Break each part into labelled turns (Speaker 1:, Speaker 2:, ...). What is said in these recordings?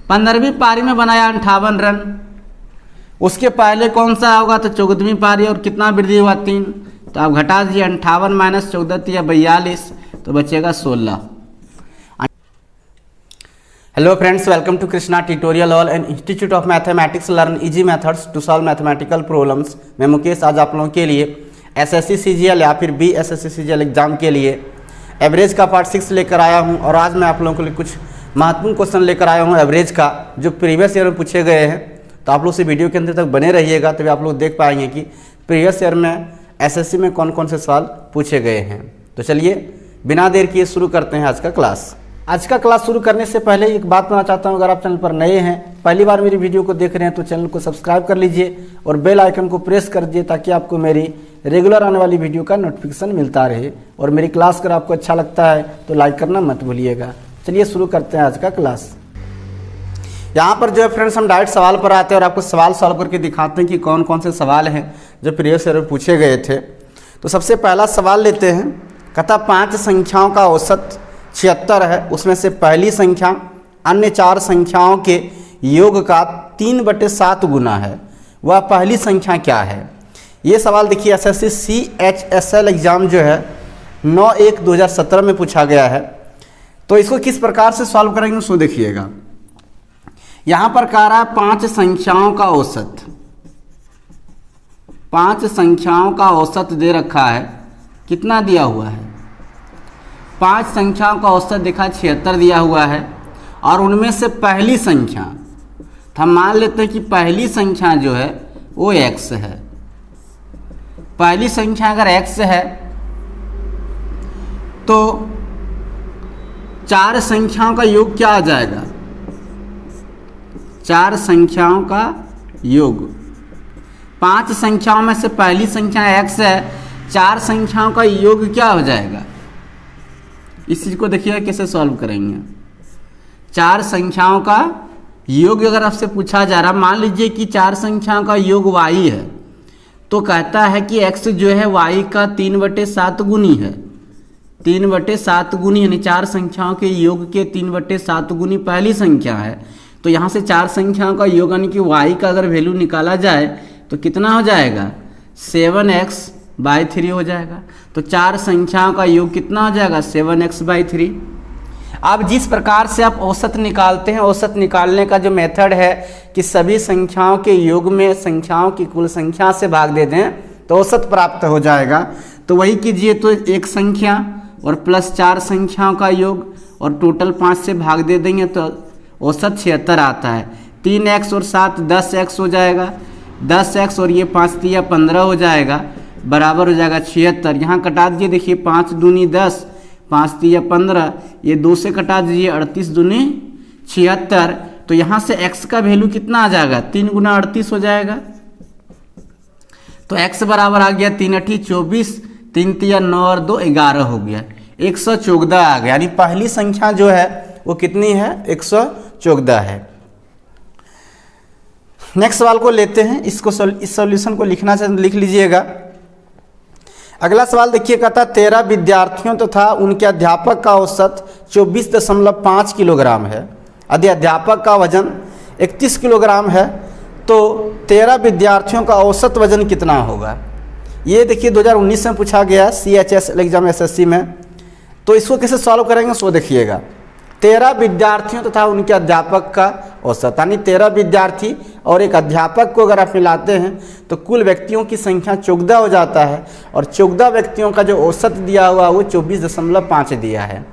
Speaker 1: 15वीं पारी में बनाया 58 रन। उसके पहले कौन सा होगा, तो 14वीं पारी, और कितना वृद्धि हुआ 3, तो आप घटा दीजिए 58 माइनस 14 या 42, तो बचेगा 16। Hello friends, welcome to Krishna tutorial all and institute of mathematics learn easy methods to solve mathematical problems. मैं मुकेश आज आप लोगों के लिए एसएससी सीजीएल या फिर बीएसएससी सीजीएल एग्जाम के लिए एवरेज का पार्ट 6 लेकर आया हूं। और आज मैं आप लोगों के लिए कुछ महत्वपूर्ण क्वेश्चन लेकर आया हूं एवरेज का, जो प्रीवियस ईयर में पूछे गए हैं। तो आप लोग से वीडियो के अंत तक बने रहिएगा, तभी आप लोग देख पाएंगे कि प्रीवियस ईयर में एसएससी में कौन कौन से सवाल पूछे गए हैं। तो चलिए बिना देर किए शुरू करते हैं आज का क्लास। आज का क्लास शुरू करने से पहले एक बात बताना चाहता हूं, अगर आप चैनल पर नए हैं, पहली बार मेरी वीडियो को देख रहे हैं, तो चैनल को सब्सक्राइब कर लीजिए और बेल आइकन को प्रेस कर दीजिए, ताकि आपको मेरी रेगुलर आने वाली वीडियो का नोटिफिकेशन मिलता रहे। और मेरी क्लास अगर आपको अच्छा लगता है तो लाइक करना मत भूलिएगा। चलिए शुरू करते हैं आज का क्लास। यहाँ पर जो है फ्रेंड्स, हम डायरेक्ट सवाल पर आते हैं और आपको सवाल सॉल्व करके दिखाते हैं कि कौन कौन से सवाल हैं जो प्रीवियस ईयर में पूछे गए थे। तो सबसे पहला सवाल लेते हैं। कहता 5 संख्याओं का औसत 76 है, उसमें से पहली संख्या अन्य 4 संख्याओं के योग का 3/7 गुना है, वह पहली संख्या क्या है? ये सवाल देखिए एसएससी CHSL एग्जाम जो है 9/1/2017 में पूछा गया है। तो इसको किस प्रकार से सॉल्व करेंगे उसको देखिएगा। यहाँ पर कह रहा है 5 संख्याओं का औसत, 5 संख्याओं का औसत दे रखा है। कितना दिया हुआ है? 5 संख्याओं का औसत देखा 76 दिया हुआ है, और उनमें से पहली संख्या, तो हम मान लेते हैं कि पहली संख्या जो है वो x है। पहली संख्या अगर x है तो 4 संख्याओं का योग क्या आ जाएगा? 4 संख्याओं का योग। 5 संख्याओं में से पहली संख्या x है, 4 संख्याओं का योग क्या हो जाएगा? इस चीज को देखिए कैसे सॉल्व करेंगे। 4 संख्याओं का योग अगर आपसे पूछा जा रहा, मान लीजिए कि 4 संख्याओं का योग y है, तो कहता है कि x जो है y का 3/7 गुनी है। 3/7 गुनी यानी 4 संख्याओं के योग के 3/7 गुनी पहली संख्या है। तो यहाँ से 4 संख्याओं का योग यानी कि y का अगर वैल्यू निकाला जाए तो कितना हो जाएगा? 7x/3 हो जाएगा। तो 4 संख्याओं का योग कितना हो जाएगा? 7x/3। अब जिस प्रकार से आप औसत निकालते हैं, औसत निकालने का जो मेथड है कि सभी संख्याओं के योग में संख्याओं की कुल संख्या से भाग दे दें तो औसत प्राप्त हो जाएगा। तो वही कीजिए, तो एक संख्या और प्लस 4 संख्याओं का योग और टोटल 5 से भाग दे देंगे तो औसत 76 आता है। 3x और 7 10x हो जाएगा, 10x और ये 5 तिया 15 हो जाएगा, बराबर हो जाएगा 76। यहाँ कटा दीजिए, देखिए 5 दूनी 10, 5 तिया 15, ये 2 से कटा दीजिए 38 दूनी 76। तो यहाँ से x का वैल्यू कितना आ जाएगा? 3 गुना 38 हो जाएगा। तो x बराबर आ गया 3 8 24, 3 तिया 9 और 2 11 हो गया, 114 आ गया। यानी पहली संख्या जो है वो कितनी है? 114 है। नेक्स्ट सवाल को लेते हैं। इसको इस सॉल्यूशन को लिखना चाहिए, लिख लीजिएगा। अगला सवाल देखिए, कहता 13 विद्यार्थियों तथा उनके अध्यापक का औसत 24.5 किलोग्राम है। यदि अध्यापक का वजन 31 किलोग्राम है तो 13 विद्यार्थियों का औसत वजन कितना होगा? ये देखिए 2019 में पूछा गया CHSL एग्जाम एसएससी में। तो इसको कैसे सॉल्व करेंगे सो देखिएगा। 13 विद्यार्थियों तथा उनके अध्यापक का औसत, यानी 13 विद्यार्थी और एक अध्यापक को अगर आप मिलाते हैं तो कुल व्यक्तियों की संख्या 14 हो जाता है, और 14 व्यक्तियों का जो औसत दिया हुआ वो 24.5 दिया है।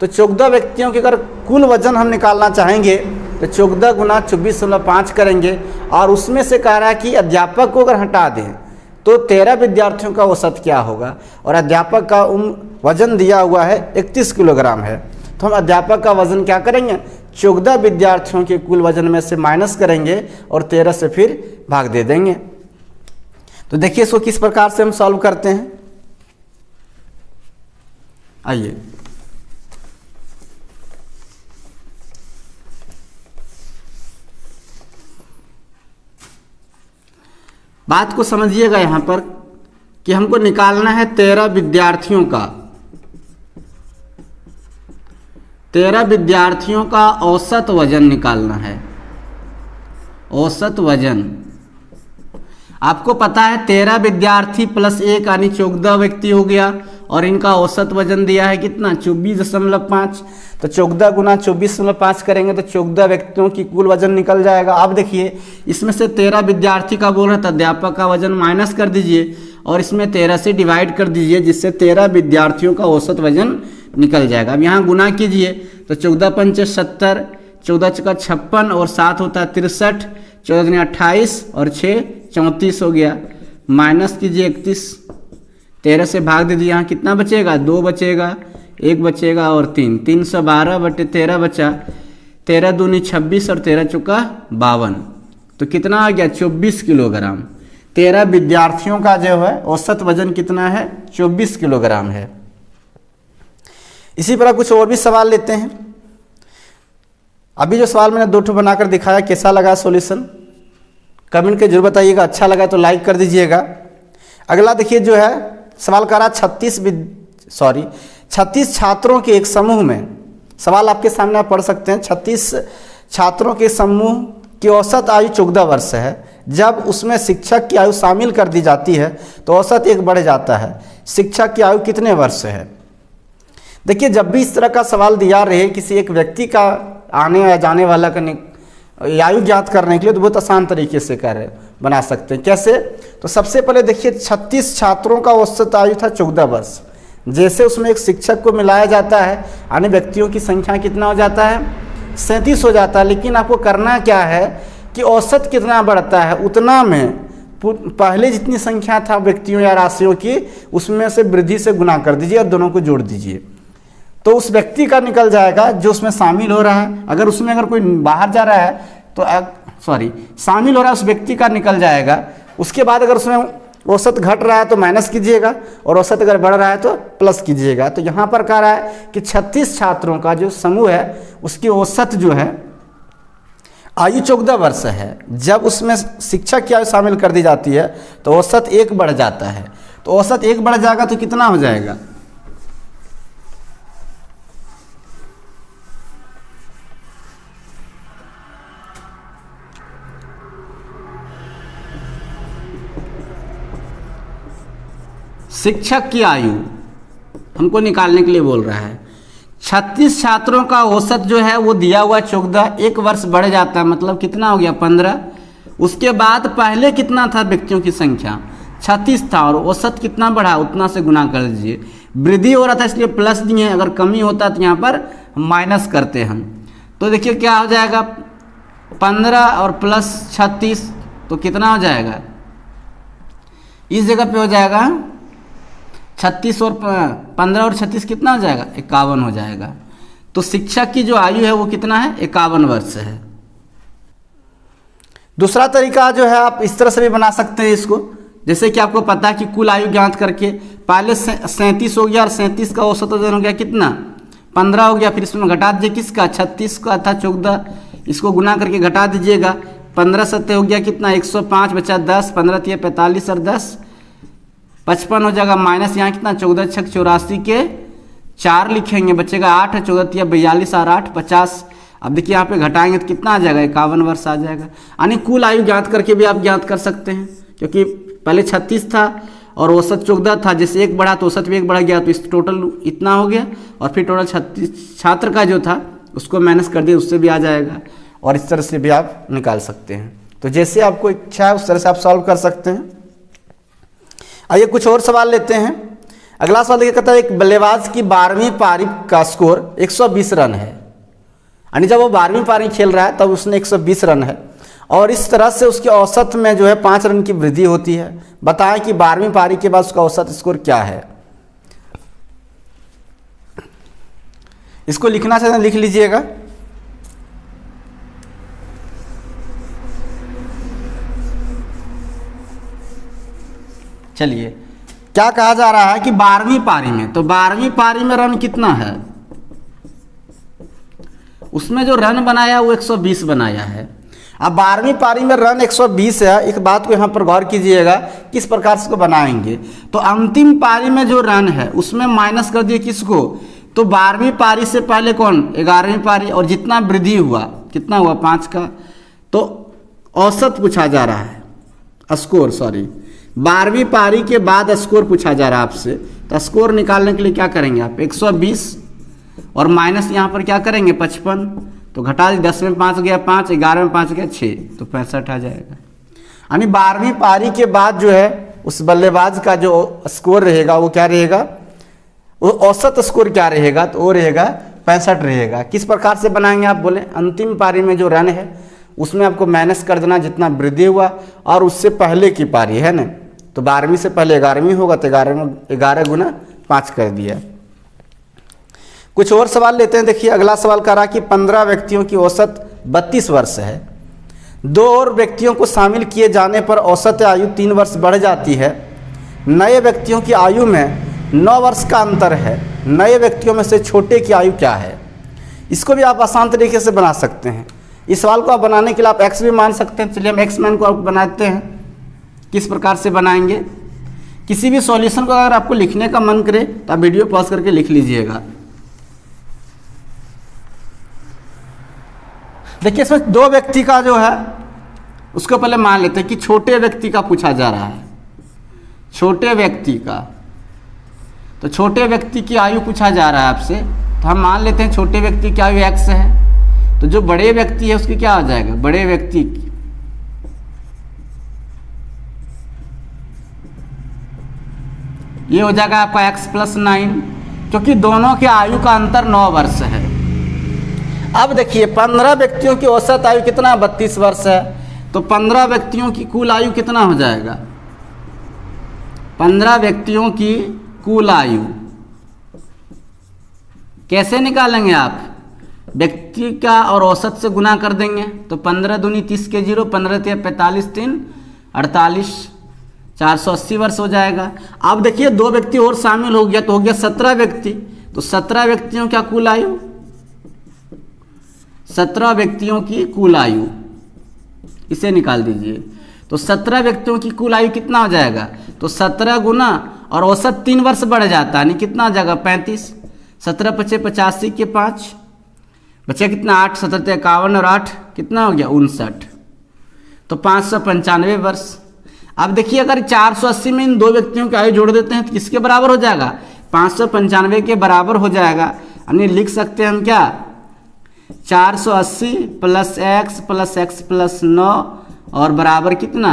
Speaker 1: तो 14 व्यक्तियों के अगर कुल वजन हम निकालना चाहेंगे तो 14 गुना 24.5 करेंगे, और उसमें से कह रहा है कि अध्यापक को अगर हटा दें तो 13 विद्यार्थियों का औसत क्या होगा, और अध्यापक का वजन दिया हुआ है 31 किलोग्राम है। तो हम अध्यापक का वजन क्या करेंगे? 14 विद्यार्थियों के कुल वजन में से माइनस करेंगे और 13 से फिर भाग दे देंगे। तो देखिए इसको किस प्रकार से हम सॉल्व करते हैं। आइए, बात को समझिएगा। यहाँ पर कि हमको निकालना है 13 विद्यार्थियों का 13 विद्यार्थियों का औसत वजन निकालना है। औसत वजन आपको पता है 13 विद्यार्थी प्लस 1 यानी 14 व्यक्ति हो गया, और इनका औसत वजन दिया है कितना 24.5। तो 14 गुना 24.5 करेंगे तो 14 व्यक्तियों की कुल वजन निकल जाएगा। अब देखिए इसमें से 13 विद्यार्थी का बोल रहा था, अध्यापक का वजन माइनस कर दीजिए और इसमें 13 से डिवाइड कर दीजिए, जिससे 13 विद्यार्थियों का औसत वजन निकल जाएगा। अब यहाँ गुना कीजिए तो 14 पंचे 70, 14 चौका 56 और 7 होता है 63, 14 दूनी 28 और 6 34 हो गया। माइनस कीजिए 31, 13 से भाग दीजिए, यहाँ कितना बचेगा 2 बचेगा, 1 बचेगा और 3, 312/13 बचा, 13 दूनी 26 और 13 चौका 52, तो कितना आ गया 24 किलोग्राम। 13 विद्यार्थियों का जो है औसत वजन कितना है 24 किलोग्राम है। इसी तरह कुछ और भी सवाल लेते हैं। अभी जो सवाल मैंने 2 ठो बनाकर दिखाया, कैसा लगा सॉल्यूशन कमेंट के जरूर बताइएगा। अच्छा लगा तो लाइक कर दीजिएगा। अगला देखिए जो है सवाल कर रहा 36 छात्रों के एक समूह में, सवाल आपके सामने आप पढ़ सकते हैं। 36 छात्रों के समूह की औसत आयु 14 वर्ष है। जब उसमें शिक्षक की आयु शामिल कर दी जाती है तो औसत 1 बढ़ जाता है। शिक्षक की आयु कितने वर्ष है? देखिए जब भी इस तरह का सवाल दिया रहे किसी एक व्यक्ति का आने या जाने वाला का आयु ज्ञात करने के लिए, तो बहुत आसान तरीके से कार्य बना सकते हैं। कैसे? तो सबसे पहले देखिए 36 छात्रों का औसत आयु था 14 वर्ष। जैसे उसमें एक शिक्षक को मिलाया जाता है अन्य व्यक्तियों की संख्या कितना हो जाता है 37 हो जाता है। लेकिन आपको करना क्या है कि औसत कितना बढ़ता है उतना में पहले जितनी संख्या था व्यक्तियों या राशियों की उसमें से वृद्धि से गुना कर दीजिए और दोनों को जोड़ दीजिए, तो उस व्यक्ति का निकल जाएगा जो उसमें शामिल हो रहा है। अगर उसमें अगर कोई बाहर जा रहा है तो शामिल हो रहा है उस व्यक्ति का निकल जाएगा। उसके बाद अगर उसमें औसत घट रहा है तो माइनस कीजिएगा और औसत अगर बढ़ रहा है तो प्लस कीजिएगा। तो यहाँ पर कह रहा है कि 36 छात्रों का जो समूह है उसकी औसत जो है आयु 14 वर्ष है। जब उसमें शिक्षक की आयु शामिल कर दी जाती है तो औसत 1 बढ़ जाता है। तो औसत 1 बढ़ जाएगा तो कितना हो जाएगा? शिक्षक की आयु हमको निकालने के लिए बोल रहा है। 36 छात्रों का औसत जो है वो दिया हुआ 14, 1 वर्ष बढ़ जाता है, मतलब कितना हो गया 15। उसके बाद पहले कितना था व्यक्तियों की संख्या 36 था और औसत कितना बढ़ा उतना से गुना कर दीजिए। वृद्धि हो रहा था इसलिए प्लस दिए, अगर कमी होता तो यहाँ पर माइनस करते हम। तो देखिए क्या हो जाएगा 15 और प्लस 36 तो कितना हो जाएगा, इस जगह पे हो जाएगा 36 और 15 और 36 कितना हो जाएगा 51 हो जाएगा। तो शिक्षक की जो आयु है वो कितना है 51 वर्ष है। दूसरा तरीका जो है आप इस तरह से भी बना सकते हैं इसको, जैसे कि आपको पता है कि कुल आयु ज्ञात करके पहले 37 हो गया और 37 का औसत वजन हो गया कितना 15 हो गया। फिर इसमें घटा दीजिए किसका 36 का था 14, इसको गुना करके घटा दीजिएगा। 15 7 हो गया कितना 105 बचा 10, 15 3 45 और 10 55 हो जाएगा। माइनस यहाँ कितना 14 6 84 के 4 लिखेंगे, बचेगा 8, 14 3 42 और 8 50। अब देखिए यहाँ पे घटाएंगे तो कितना आ जाएगा 51 वर्ष आ जाएगा। यानी कुल आयु ज्ञात करके भी आप ज्ञात कर सकते हैं, क्योंकि पहले 36 था और औसत 14 था, जैसे 1 बढ़ा तो औसत भी 1 बढ़ गया, तो इस टोटल इतना हो गया। और फिर टोटल 36 छात्र का जो था उसको माइनस कर दिया, उससे भी आ जाएगा। और इस तरह से भी आप निकाल सकते हैं। तो जैसे आपको इच्छा है उस तरह से आप सॉल्व कर सकते हैं। आइए कुछ और सवाल लेते हैं। अगला सवाल देखिए, कहता है एक बल्लेबाज की 12वीं पारी का स्कोर 120 रन है। यानी जब वो 12वीं पारी खेल रहा है तब उसने 120 रन है और इस तरह से उसके औसत में जो है 5 रन की वृद्धि होती है। बताएं कि 12वीं पारी के बाद उसका औसत स्कोर क्या है। इसको लिखना चाहते हैं लिख लीजिएगा। चलिए क्या कहा जा रहा है कि 12वीं पारी में, तो 12वीं पारी में रन कितना है, उसमें जो रन बनाया वो 120 बनाया है। अब 12वीं पारी में रन 120 है। एक बात को यहाँ पर गौर कीजिएगा किस प्रकार से इसको बनाएंगे। तो अंतिम पारी में जो रन है उसमें माइनस कर दिए किसको तो 12वीं पारी से पहले कौन, 11वीं पारी, और जितना वृद्धि हुआ कितना हुआ 5 का, तो औसत पूछा जा रहा है, स्कोर, सॉरी 12वीं पारी के बाद स्कोर पूछा जा रहा है आपसे। तो स्कोर निकालने के लिए क्या करेंगे आप, 120 और माइनस यहाँ पर क्या करेंगे 55, तो घटा दी, 10 में 5 गया 5, 11 में 5 गया 6, तो 65 आ जाएगा। यानी 12वीं पारी के बाद जो है उस बल्लेबाज का जो स्कोर रहेगा वो क्या रहेगा, वो औसत स्कोर क्या रहेगा, तो वो रहेगा 65 रहेगा। किस प्रकार से बनाएंगे आप बोले, अंतिम पारी में जो रन है उसमें आपको माइनस कर देना जितना वृद्धि हुआ और उससे पहले की पारी है ना, तो 12वीं से पहले 11वीं होगा तो 11 गुना 5 कर दिया। कुछ और सवाल लेते हैं। देखिए अगला सवाल कह रहा कि 15 व्यक्तियों की औसत 32 वर्ष है, 2 और व्यक्तियों को शामिल किए जाने पर औसत आयु 3 वर्ष बढ़ जाती है। नए व्यक्तियों की आयु में 9 वर्ष का अंतर है, नए व्यक्तियों में से छोटे की आयु क्या है। इसको भी आप आसान तरीके से बना सकते हैं। इस सवाल को आप बनाने के लिए आप एक्स भी मान सकते हैं। चलिए हम एक्स मान को आप बनाते हैं। किस प्रकार से बनाएंगे, किसी भी सॉल्यूशन को अगर आपको लिखने का मन करे तो आप वीडियो पॉज करके लिख लीजिएगा। देखिए इसमें 2 व्यक्ति का जो है उसको पहले मान लेते हैं कि छोटे व्यक्ति का पूछा जा रहा है, छोटे व्यक्ति का, तो छोटे व्यक्ति की आयु पूछा जा रहा है आपसे, तो हम मान लेते हैं छोटे व्यक्ति की आयु x है। तो जो बड़े व्यक्ति है उसकी क्या हो जाएगा, बड़े व्यक्ति की ये हो जाएगा आपका x + 9, क्योंकि दोनों के आयु का अंतर 9 वर्ष है। अब देखिए 15 व्यक्तियों की औसत आयु कितना 32 वर्ष है, तो 15 व्यक्तियों की कुल आयु कितना हो जाएगा, 15 व्यक्तियों की कुल आयु कैसे निकालेंगे आप, व्यक्ति का और औसत से गुना कर देंगे। तो 15 दूनी 30 के 0, 15 × 45 3 48, 480 वर्ष हो जाएगा। अब देखिए 2 व्यक्ति और शामिल हो गया तो हो गया 17 व्यक्ति, तो 17 व्यक्तियों का कुल आयु, 17 व्यक्तियों की कुल आयु इसे निकाल दीजिए। तो 17 व्यक्तियों की कुल आयु कितना हो जाएगा, तो 17 गुना और औसत 3 वर्ष बढ़ जाता है, यानी कितना हो जाएगा 35, 17 × 5 = 85 के 5 बचे कितना 8, 17 × 51 और 8 कितना हो गया 59, तो 595 वर्ष। अब देखिए अगर 480 में इन 2 व्यक्तियों की आयु जोड़ देते हैं तो किसके बराबर हो जाएगा, 595 के बराबर हो जाएगा। यानी लिख सकते हैं हम क्या, 480 + x + x + 9 और बराबर कितना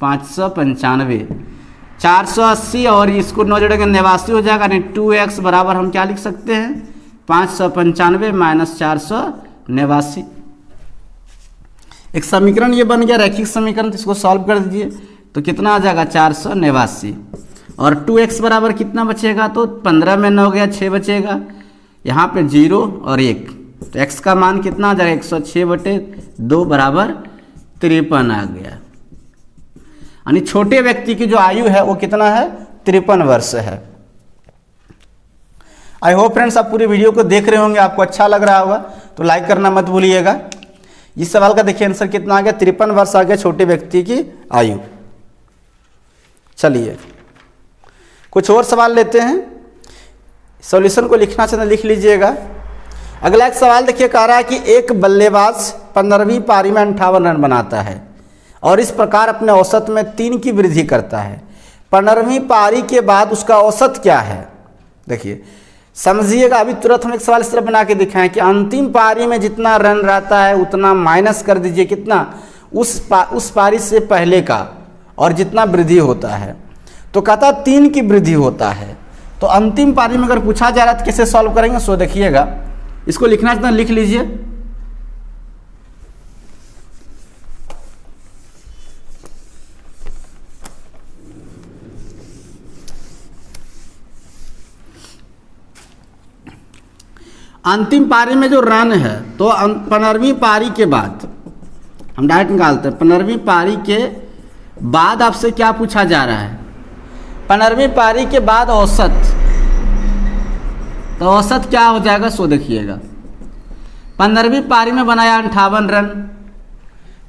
Speaker 1: 595। 480 और इसको 9 जोड़ेंगे 89 हो जाएगा, यानी 2x बराबर हम क्या लिख सकते हैं 595 - 489। एक समीकरण ये बन गया रैखिक समीकरण, तो इसको सॉल्व कर दीजिए तो कितना आ जाएगा 489 और 2x बराबर कितना बचेगा, तो 15 में 9 गया 6 बचेगा, यहाँ पे 0 और 1, तो x का मान कितना आ जाएगा 106/2 बराबर 53 आ गया। यानी छोटे व्यक्ति की जो आयु है वो कितना है 53 वर्ष है। आई होप फ्रेंड्स आप पूरी वीडियो को देख रहे होंगे, आपको अच्छा लग रहा होगा, तो लाइक करना मत भूलिएगा। इस सवाल का देखिए आंसर कितना आ गया 53 वर्ष आ गया छोटे व्यक्ति की आयु। चलिए कुछ और सवाल लेते हैं, सॉल्यूशन को लिखना चाहते लिख लीजिएगा। अगला एक सवाल देखिए कह रहा है कि एक बल्लेबाज 15वीं पारी में 58 रन बनाता है और इस प्रकार अपने औसत में 3 की वृद्धि करता है। 15वीं पारी के बाद उसका औसत क्या है। देखिए समझिएगा, अभी तुरंत हम एक सवाल इस तरह बना के दिखाएं कि अंतिम पारी में जितना रन रहता है उतना माइनस कर दीजिए कितना उस पारी से पहले का और जितना वृद्धि होता है, तो कहता 3 की वृद्धि होता है। तो अंतिम पारी में अगर पूछा जा रहा है तो कैसे सॉल्व करेंगे, सो देखिएगा, इसको लिखना चाहते हैं लिख लीजिए। अंतिम पारी में जो रन है तो 15वीं पारी के बाद हम डायरेक्ट निकालते हैं। 15वीं पारी के बाद आपसे क्या पूछा जा रहा है, 15वीं पारी के बाद औसत, तो औसत क्या हो जाएगा सो देखिएगा। 15वीं पारी में बनाया 58 रन,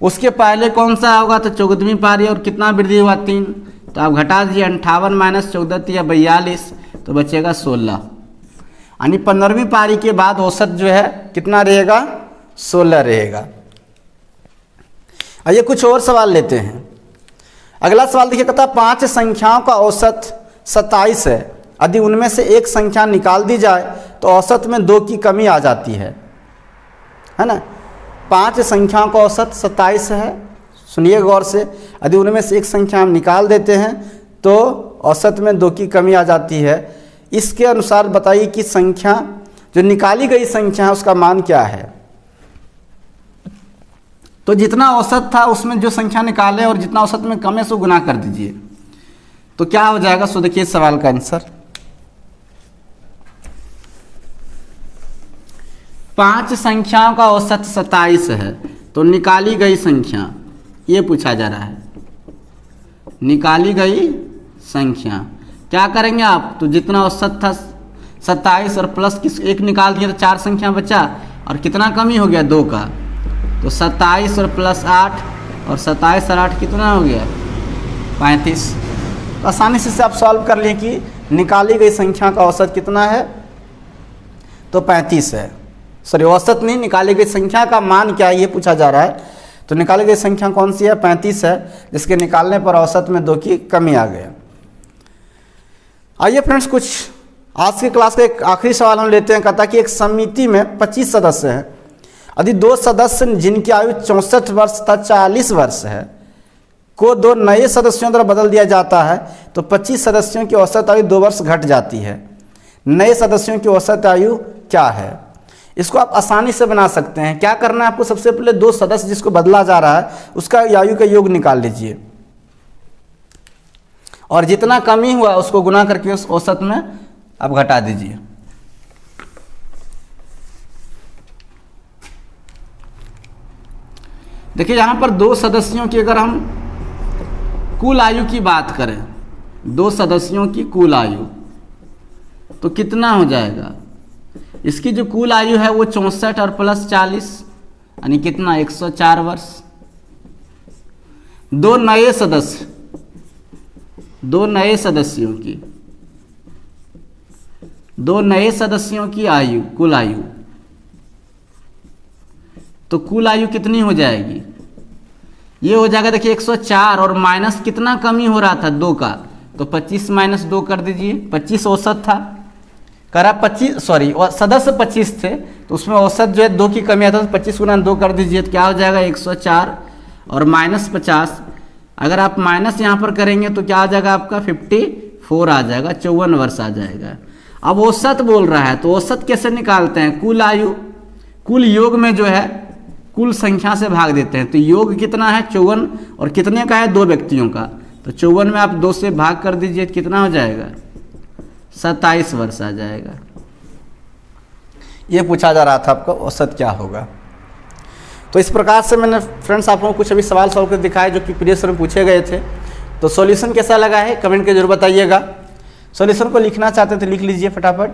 Speaker 1: उसके पहले कौन सा होगा तो 14वीं पारी और कितना वृद्धि हुआ 3, तो आप घटा दीजिए 58 - 14 = 42, तो बचेगा 16। यानी 15वीं पारी के बाद औसत जो है कितना रहेगा, 16 रहेगा। आइए कुछ और सवाल लेते हैं। अगला सवाल देखिए, कहता है 5 संख्याओं का औसत 27 है, यदि उनमें से एक संख्या निकाल दी जाए तो औसत में 2 की कमी आ जाती है ना। 5 संख्याओं का औसत 27 है, सुनिए गौर से, यदि उनमें से एक संख्या हम निकाल देते हैं तो औसत में 2 की कमी आ जाती है। इसके अनुसार बताइए कि संख्या जो निकाली गई संख्या है उसका मान क्या है। तो जितना औसत था उसमें जो संख्या निकाले और जितना औसत में कम है सो गुना कर दीजिए, तो क्या हो जाएगा। सो देखिए सवाल का आंसर, 5 संख्याओं का औसत 27 है, तो निकाली गई संख्या ये पूछा जा रहा है, निकाली गई संख्या क्या करेंगे आप। तो जितना औसत था 27 और प्लस किस एक निकाल दिया तो 4 संख्या बचा, और कितना कमी हो गया 2 का, तो 27 और प्लस 8 और 27 और 8 कितना हो गया 35। तो आसानी से आप सॉल्व कर लें कि निकाली गई संख्या का औसत कितना है, तो 35 है। सॉरी औसत नहीं, निकाली गई संख्या का मान क्या है ये पूछा जा रहा है। तो निकाली गई संख्या कौन सी है, 35 है, जिसके निकालने पर औसत में 2 की कमी आ गया। आइए फ्रेंड्स कुछ आज की क्लास का एक आखिरी सवाल हम लेते हैं। कहता कि एक समिति में 25 सदस्य हैं, यदि 2 सदस्य जिनकी आयु 64 वर्ष तथा 40 वर्ष है को 2 नए सदस्यों द्वारा बदल दिया जाता है तो 25 सदस्यों की औसत आयु 2 वर्ष घट जाती है। नए सदस्यों की औसत आयु क्या है। इसको आप आसानी से बना सकते हैं। क्या करना है आपको, सबसे पहले 2 सदस्य जिसको बदला जा रहा है उसका आयु का योग निकाल लीजिए, और जितना कमी हुआ उसको गुना करके उस औसत में आप घटा दीजिए। देखिए यहाँ पर 2 सदस्यों की अगर हम कुल आयु की बात करें, 2 सदस्यों की कुल आयु तो कितना हो जाएगा। इसकी जो कुल आयु है वो 64 और प्लस 40 यानी कितना 104 वर्ष। 2 नए सदस्य, 2 नए सदस्यों की, 2 नए सदस्यों की आयु, कुल आयु, तो कुल आयु कितनी हो जाएगी, ये हो जाएगा देखिए 104 और माइनस कितना कमी हो रहा था 2 का, तो 25 माइनस 2 कर दीजिए। 25 औसत था, करा 25 सॉरी सदस्य 25 थे तो उसमें औसत जो है 2 की कमी आता है, तो 25 गुना 2 कर दीजिए तो क्या हो जाएगा 104 और माइनस 50। अगर आप माइनस यहाँ पर करेंगे तो क्या आ जाएगा आपका 54 आ जाएगा, 54 वर्ष आ जाएगा। अब औसत बोल रहा है तो औसत कैसे निकालते हैं, कुल आयु, कुल योग में जो है कुल संख्या से भाग देते हैं। तो योग कितना है 54 और कितने का है 2 व्यक्तियों का, तो 54 में आप 2 से भाग कर दीजिए कितना हो जाएगा 27 वर्ष आ जाएगा। ये पूछा जा रहा था आपको औसत क्या होगा। तो इस प्रकार से मैंने फ्रेंड्स आप लोगों को कुछ अभी सवाल सॉल्व कर दिखाए जो कि प्रीवियस में पूछे गए थे। तो सॉल्यूशन कैसा लगा है कमेंट के जरूर बताइएगा। सॉल्यूशन को लिखना चाहते हैं तो लिख लीजिए फटाफट।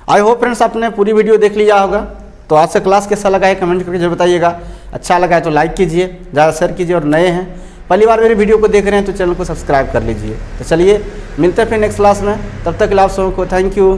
Speaker 1: आई होप फ्रेंड्स आपने पूरी वीडियो देख लिया होगा। तो आज से क्लास कैसा लगा है कमेंट करके जरूर बताइएगा। अच्छा लगा है तो लाइक कीजिए, ज़्यादा शेयर कीजिए, और नए हैं पहली बार मेरी वीडियो को देख रहे हैं तो चैनल को सब्सक्राइब कर लीजिए। तो चलिए मिलते हैं फिर नेक्स्ट क्लास में, तब तक के लिए आप सबको थैंक यू।